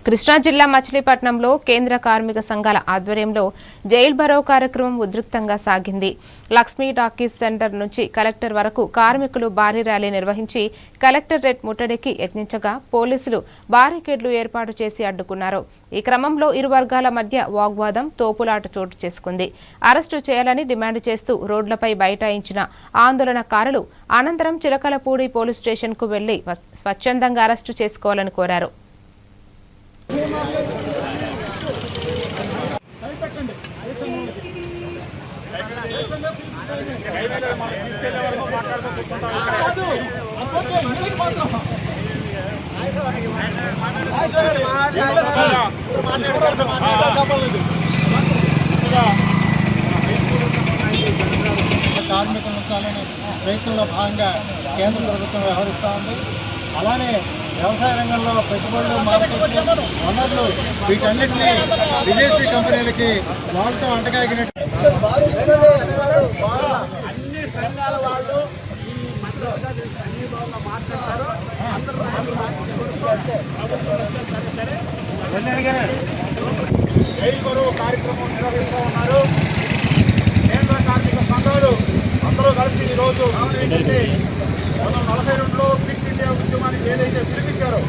కృష్ణా జిల్లా మచిలీపట్నంలో కేంద్ర కార్మిక సంఘాల ఆధ్వర్యంలో జైల్ భరో కార్యక్రమం ఉధృతంగా సాగింది. లక్ష్మీ టాకీస్ సెంటర్ నుంచి కలెక్టర్ వరకు కార్మికులు భారీ ర్యాలీ నిర్వహించి కలెక్టరేట్ ముట్టడికి యత్నించగా పోలీసులు బారికేడ్లు ఏర్పాటు చేసి అడ్డుకున్నారు. ఈ క్రమంలో ఇరు వర్గాల మధ్య వాగ్వాదం, తోపులాట చోటు చేసుకుంది. అరెస్టు చేయాలని డిమాండ్ చేస్తూ రోడ్లపై బైఠాయించిన ఆందోళనకారులు అనంతరం చిలకలపూడి పోలీస్ స్టేషన్కు వెళ్లి స్వచ్ఛందంగా అరెస్టు చేసుకోవాలని కోరారు. కార్మికుల నుంచాలని రైతుల్లో భాగంగా కేంద్ర ప్రభుత్వం వ్యవహరిస్తూ ఉంది. అలానే వ్యవసాయ రంగంలో పెట్టుబడులు, మార్కెట్లు, వనరులు వీటన్నిటినీ విదేశీ కంపెనీలకి వాళ్ళతో అంటగాగినట్టు అన్ని సంఘాల వాళ్ళు అన్ని బాగా మాట్లాడతారు. జైలు భరో కార్యక్రమం నిర్వహిస్తూ ఉన్నారు. కేంద్ర కార్మిక సంఘాలు అందరూ కలిసి ఈరోజు 1942లో క్విట్ ఇండియా ఉద్యమానికి ఏదైతే పిలిపించారో